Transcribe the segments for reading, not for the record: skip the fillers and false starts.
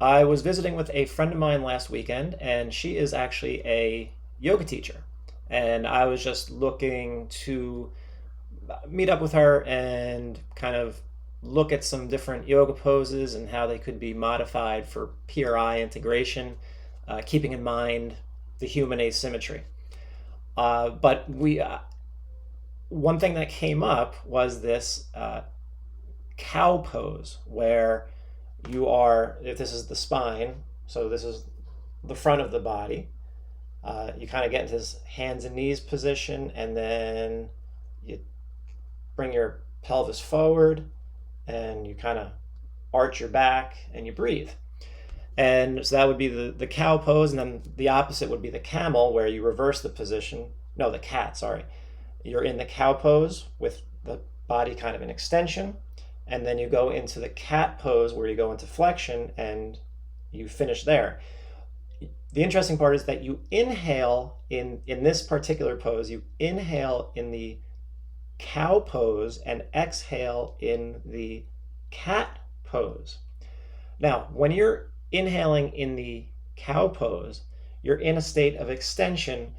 I was visiting with a friend of mine last weekend, and she is actually a yoga teacher. And I was just looking to meet up with her and kind of look at some different yoga poses and how they could be modified for PRI integration, keeping in mind the human asymmetry. But one thing that came up was this cow pose where you are, if this is the spine, so this is the front of the body, you kind of get into this hands and knees position, and then you bring your pelvis forward and you kind of arch your back and you breathe. And so that would be the cow pose, and then the opposite would be the camel, where you reverse the position. No, the cat, sorry. You're in the cow pose with the body kind of in extension, and then you go into the cat pose where you go into flexion and you finish there. The interesting part is that you inhale in this particular pose, you inhale in the cow pose and exhale in the cat pose. Now, when you're inhaling in the cow pose, you're in a state of extension,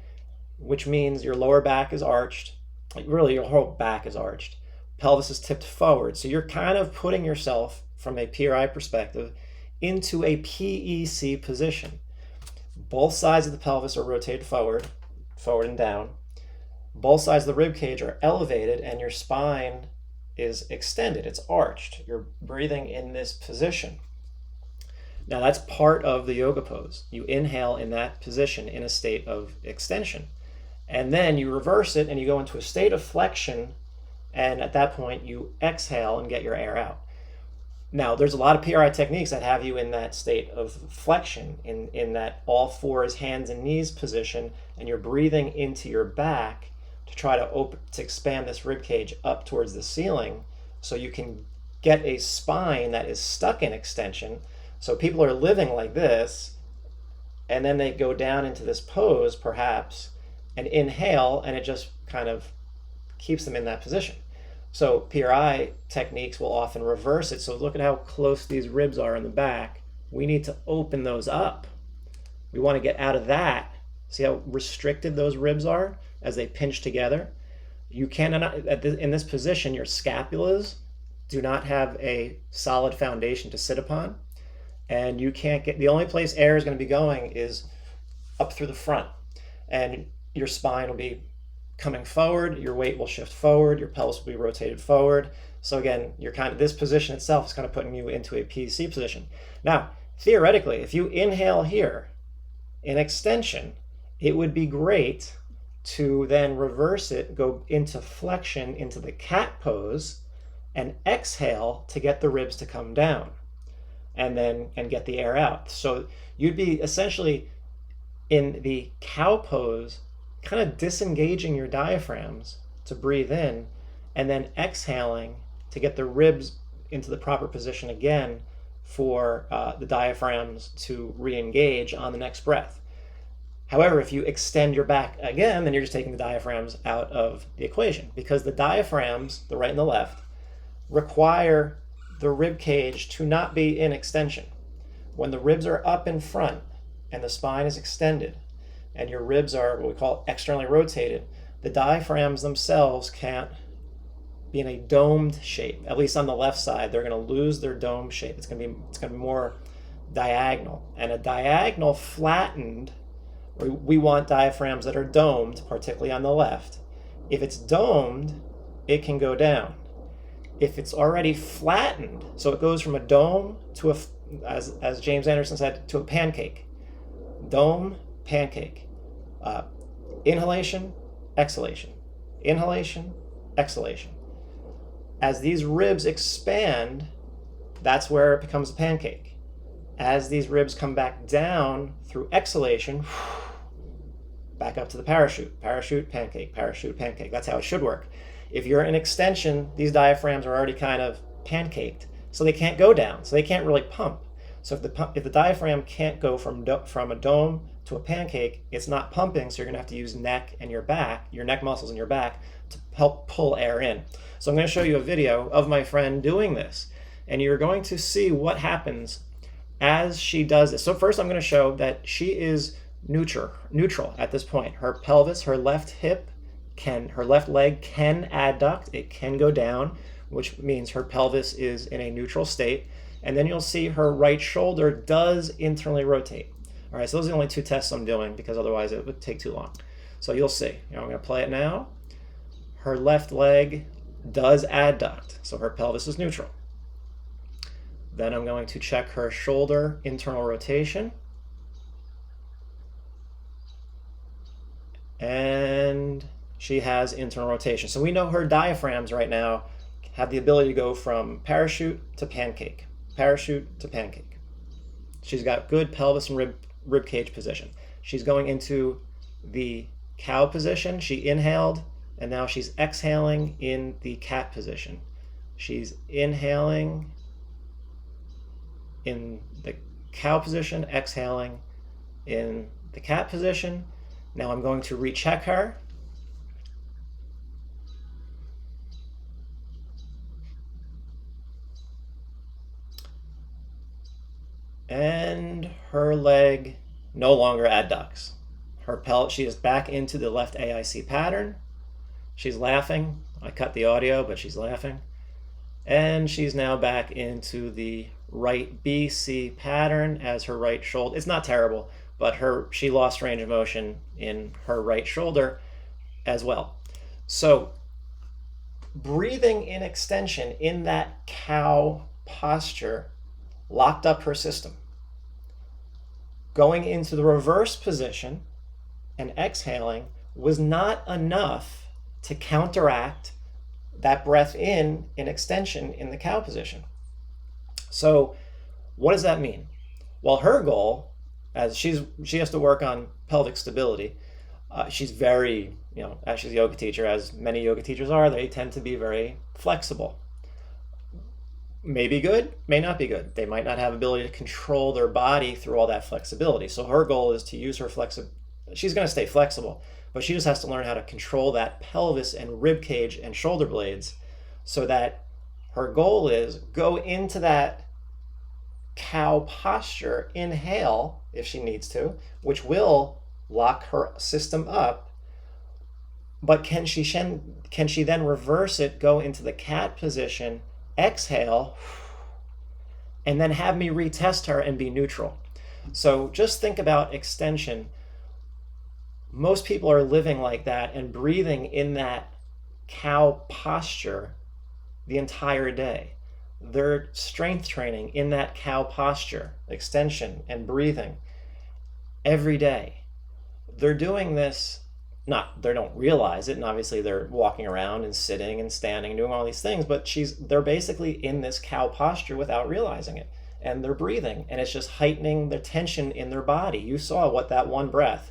which means your lower back is arched. Like really, your whole back is arched. Pelvis is tipped forward. So you're kind of putting yourself, from a PRI perspective, into a PEC position. Both sides of the pelvis are rotated forward and down. Both sides of the rib cage are elevated, and your spine is extended. It's arched. You're breathing in this position. Now that's part of the yoga pose. You inhale in that position in a state of extension. And then you reverse it and you go into a state of flexion, and at that point you exhale and get your air out. Now there's a lot of PRI techniques that have you in that state of flexion, in that all fours, hands and knees position, and you're breathing into your back to try to expand this rib cage up towards the ceiling so you can get a spine that is stuck in extension. So people are living like this, and then they go down into this pose perhaps and inhale, and it just kind of keeps them in that position. So PRI techniques will often reverse it. So look at how close these ribs are in the back. We need to open those up. We want to get out of that. See how restricted those ribs are as they pinch together? You cannot, in this position, your scapulas do not have a solid foundation to sit upon. And you can't get, the only place air is going to be going is up through the front. And your spine will be coming forward, your weight will shift forward, your pelvis will be rotated forward. So again, you're kind of, this position itself is kind of putting you into a PEC position. Now, theoretically, if you inhale here in extension, it would be great to then reverse it, go into flexion into the cat pose, and exhale to get the ribs to come down, and get the air out. So you'd be essentially in the cow pose, kind of disengaging your diaphragms to breathe in, and then exhaling to get the ribs into the proper position again for the diaphragms to re-engage on the next breath. However, if you extend your back again, then you're just taking the diaphragms out of the equation, because the diaphragms, the right and the left, require the rib cage to not be in extension. When the ribs are up in front and the spine is extended and your ribs are what we call externally rotated, the diaphragms themselves can't be in a domed shape. At least on the left side, they're going to lose their dome shape. It's going to be more diagonal. And a diagonal flattened, we want diaphragms that are domed, particularly on the left. If it's domed, it can go down. If it's already flattened, so it goes from a dome to as James Anderson said, to a pancake. Dome, pancake. Inhalation, exhalation. Inhalation, exhalation. As these ribs expand, that's where it becomes a pancake. As these ribs come back down through exhalation, back up to the parachute. Parachute, pancake, parachute, pancake. That's how it should work. If you're in extension, these diaphragms are already kind of pancaked, so they can't go down, so they can't really pump. So if the diaphragm can't go from a dome to a pancake, it's not pumping, so you're going to have to use neck and your back, your neck muscles in your back, to help pull air in. So I'm going to show you a video of my friend doing this, and you're going to see what happens as she does this, so first I'm going to show that she is neutral at this point. Her pelvis, her left hip her left leg can adduct, it can go down, which means her pelvis is in a neutral state. And then you'll see her right shoulder does internally rotate. All right, so those are the only two tests I'm doing because otherwise it would take too long. So you'll see. I'm going to play it now. Her left leg does adduct, so her pelvis is neutral. Then I'm going to check her shoulder internal rotation. And she has internal rotation. So we know her diaphragms right now have the ability to go from parachute to pancake, parachute to pancake. She's got good pelvis and rib cage position. She's going into the cow position. She inhaled, and now she's exhaling in the cat position. She's inhaling in the cow position, exhaling in the cat position. Now I'm going to recheck her. And her leg no longer adducts. She is back into the left AIC pattern. She's laughing. I cut the audio, but she's laughing. And she's now back into the right BC pattern as her right shoulder. It's not terrible, but she lost range of motion in her right shoulder as well. So breathing in extension in that cow posture locked up her system. Going into the reverse position and exhaling was not enough to counteract that breath in extension in the cow position. So what does that mean? Well, her goal, as she has to work on pelvic stability, she's very, as she's a yoga teacher, as many yoga teachers are, they tend to be very flexible. May be good, may not be good. They might not have ability to control their body through all that flexibility. So her goal is to use her flexibility. She's going to stay flexible, but she just has to learn how to control that pelvis and rib cage and shoulder blades, so that her goal is go into that cow posture, inhale if she needs to, which will lock her system up. But can she then reverse it, go into the cat position, exhale, and then have me retest her and be neutral? So just think about extension. Most people are living like that and breathing in that cow posture the entire day. They're strength training in that cow posture, extension and breathing every day. They're doing this, they don't realize it, and obviously they're walking around and sitting and standing and doing all these things, but they're basically in this cow posture without realizing it. And they're breathing, and it's just heightening the tension in their body. You saw what that one breath,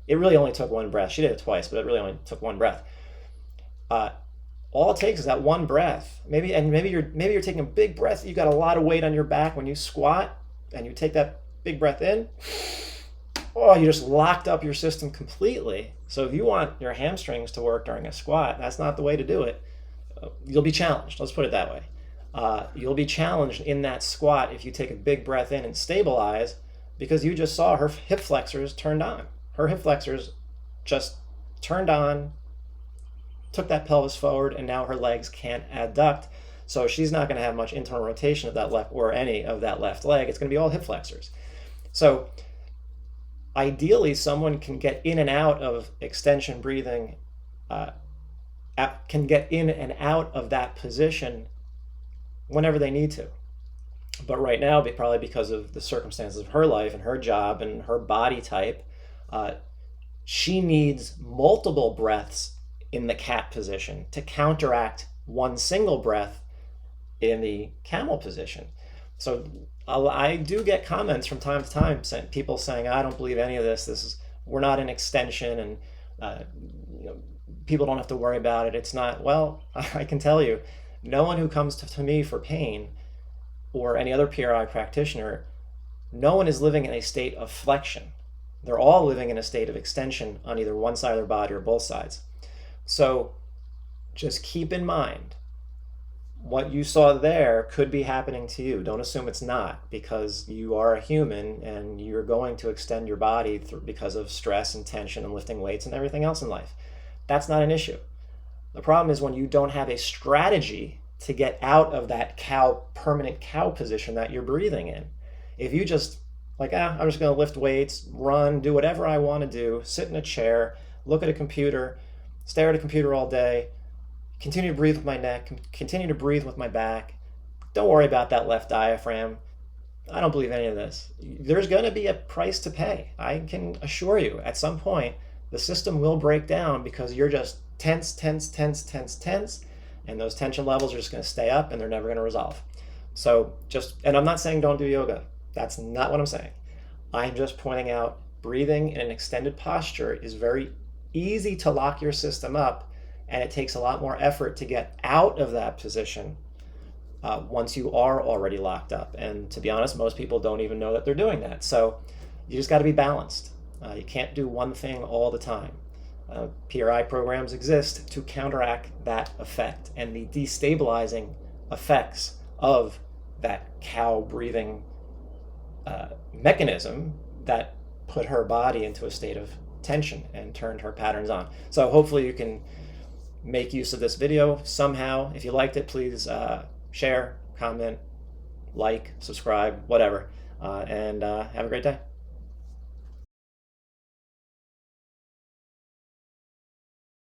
it really only took one breath. She did it twice, but it really only took one breath. All it takes is that one breath. Maybe you're taking a big breath. You got a lot of weight on your back when you squat, and you take that big breath in. Oh, you just locked up your system completely. So if you want your hamstrings to work during a squat, that's not the way to do it. You'll be challenged. Let's put it that way. You'll be challenged in that squat if you take a big breath in and stabilize, because you just saw her hip flexors turned on. Her hip flexors just turned on, took that pelvis forward, and now her legs can't adduct. So she's not going to have much internal rotation of that left, or any of that left leg. It's going to be all hip flexors. So ideally, someone can get in and out of extension breathing, can get in and out of that position whenever they need to. But right now, probably because of the circumstances of her life and her job and her body type, she needs multiple breaths in the cat position to counteract one single breath in the camel position. So I do get comments from time to time, people saying, I don't believe any of this. We're not in extension, and people don't have to worry about it. It's not. Well, I can tell you, no one who comes to me for pain, or any other PRI practitioner, no one is living in a state of flexion. They're all living in a state of extension on either one side of their body or both sides. So just keep in mind, what you saw there could be happening to you. Don't assume it's not, because you are a human and you're going to extend your body because of stress and tension and lifting weights and everything else in life. That's not an issue. The problem is when you don't have a strategy to get out of that permanent cow position that you're breathing in. If you just I'm just going to lift weights, run, do whatever I want to do, sit in a chair, look at a computer, stare at a computer all day, continue to breathe with my neck, continue to breathe with my back. Don't worry about that left diaphragm. I don't believe any of this. There's going to be a price to pay. I can assure you, at some point, the system will break down because you're just tense, tense, tense, tense, tense, and those tension levels are just going to stay up and they're never going to resolve. So and I'm not saying don't do yoga. That's not what I'm saying. I'm just pointing out breathing in an extended posture is very easy to lock your system up, and it takes a lot more effort to get out of that position once you are already locked up. And to be honest, most people don't even know that they're doing that. So you just got to be balanced. You can't do one thing all the time. PRI programs exist to counteract that effect and the destabilizing effects of that cow breathing mechanism that put her body into a state of tension and turned her patterns on. So hopefully you can make use of this video somehow. If you liked it, please share, comment, like, subscribe, whatever, and have a great day.